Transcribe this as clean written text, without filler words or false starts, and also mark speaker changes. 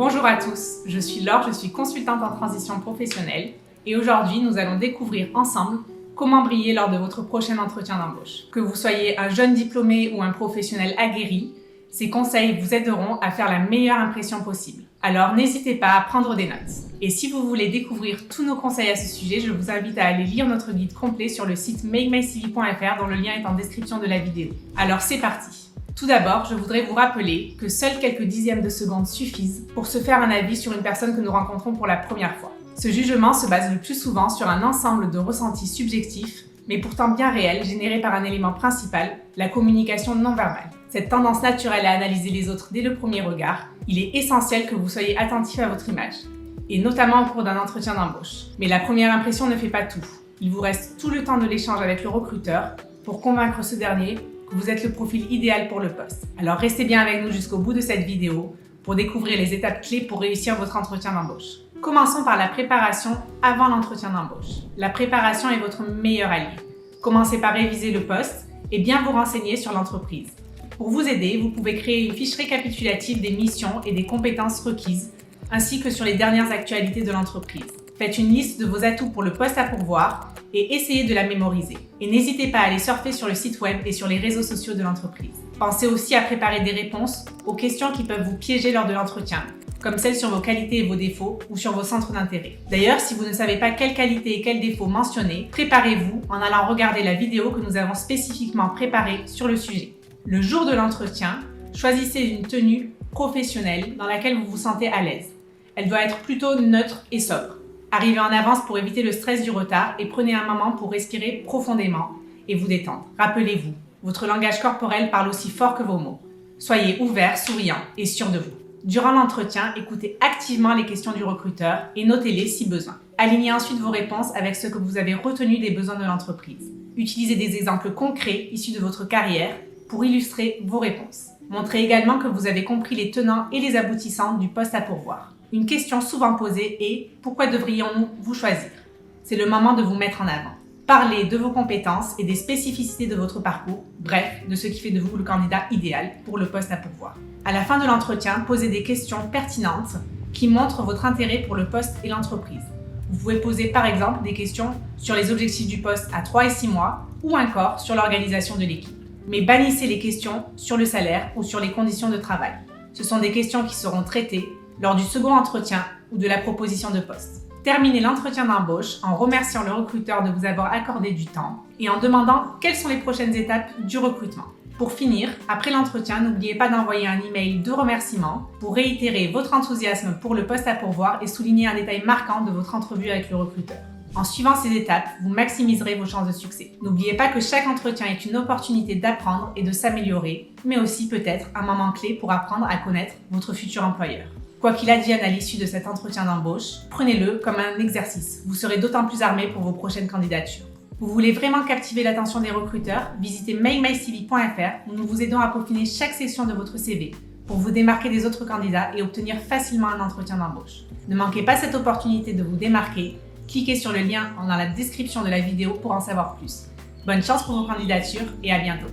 Speaker 1: Bonjour à tous, je suis Laure, je suis consultante en transition professionnelle et aujourd'hui nous allons découvrir ensemble comment briller lors de votre prochain entretien d'embauche. Que vous soyez un jeune diplômé ou un professionnel aguerri, ces conseils vous aideront à faire la meilleure impression possible. Alors n'hésitez pas à prendre des notes. Et si vous voulez découvrir tous nos conseils à ce sujet, je vous invite à aller lire notre guide complet sur le site makemycv.fr dont le lien est en description de la vidéo. Alors c'est parti! Tout d'abord, je voudrais vous rappeler que seuls quelques dixièmes de seconde suffisent pour se faire un avis sur une personne que nous rencontrons pour la première fois. Ce jugement se base le plus souvent sur un ensemble de ressentis subjectifs, mais pourtant bien réels, générés par un élément principal, la communication non verbale. Cette tendance naturelle à analyser les autres dès le premier regard, il est essentiel que vous soyez attentif à votre image, et notamment au cours d'un entretien d'embauche. Mais la première impression ne fait pas tout. Il vous reste tout le temps de l'échange avec le recruteur pour convaincre ce dernier que vous êtes le profil idéal pour le poste. Alors restez bien avec nous jusqu'au bout de cette vidéo pour découvrir les étapes clés pour réussir votre entretien d'embauche. Commençons par la préparation avant l'entretien d'embauche. La préparation est votre meilleur allié. Commencez par réviser le poste et bien vous renseigner sur l'entreprise. Pour vous aider, vous pouvez créer une fiche récapitulative des missions et des compétences requises, ainsi que sur les dernières actualités de l'entreprise. Faites une liste de vos atouts pour le poste à pourvoir et essayez de la mémoriser. Et n'hésitez pas à aller surfer sur le site web et sur les réseaux sociaux de l'entreprise. Pensez aussi à préparer des réponses aux questions qui peuvent vous piéger lors de l'entretien, comme celles sur vos qualités et vos défauts ou sur vos centres d'intérêt. D'ailleurs, si vous ne savez pas quelles qualités et quels défauts mentionner, préparez-vous en allant regarder la vidéo que nous avons spécifiquement préparée sur le sujet. Le jour de l'entretien, choisissez une tenue professionnelle dans laquelle vous vous sentez à l'aise. Elle doit être plutôt neutre et sobre. Arrivez en avance pour éviter le stress du retard et prenez un moment pour respirer profondément et vous détendre. Rappelez-vous, votre langage corporel parle aussi fort que vos mots. Soyez ouvert, souriant et sûr de vous. Durant l'entretien, écoutez activement les questions du recruteur et notez-les si besoin. Alignez ensuite vos réponses avec ce que vous avez retenu des besoins de l'entreprise. Utilisez des exemples concrets issus de votre carrière pour illustrer vos réponses. Montrez également que vous avez compris les tenants et les aboutissants du poste à pourvoir. Une question souvent posée est « Pourquoi devrions-nous vous choisir ?» C'est le moment de vous mettre en avant. Parlez de vos compétences et des spécificités de votre parcours, bref, de ce qui fait de vous le candidat idéal pour le poste à pourvoir. À la fin de l'entretien, posez des questions pertinentes qui montrent votre intérêt pour le poste et l'entreprise. Vous pouvez poser par exemple des questions sur les objectifs du poste à 3 et 6 mois ou encore sur l'organisation de l'équipe. Mais bannissez les questions sur le salaire ou sur les conditions de travail. Ce sont des questions qui seront traitées lors du second entretien ou de la proposition de poste. Terminez l'entretien d'embauche en remerciant le recruteur de vous avoir accordé du temps et en demandant quelles sont les prochaines étapes du recrutement. Pour finir, après l'entretien, n'oubliez pas d'envoyer un email de remerciement pour réitérer votre enthousiasme pour le poste à pourvoir et souligner un détail marquant de votre entrevue avec le recruteur. En suivant ces étapes, vous maximiserez vos chances de succès. N'oubliez pas que chaque entretien est une opportunité d'apprendre et de s'améliorer, mais aussi peut-être un moment clé pour apprendre à connaître votre futur employeur. Quoi qu'il advienne à l'issue de cet entretien d'embauche, prenez-le comme un exercice. Vous serez d'autant plus armé pour vos prochaines candidatures. Vous voulez vraiment captiver l'attention des recruteurs? Visitez makemycv.fr où nous vous aidons à peaufiner chaque section de votre CV pour vous démarquer des autres candidats et obtenir facilement un entretien d'embauche. Ne manquez pas cette opportunité de vous démarquer. Cliquez sur le lien dans la description de la vidéo pour en savoir plus. Bonne chance pour vos candidatures et à bientôt!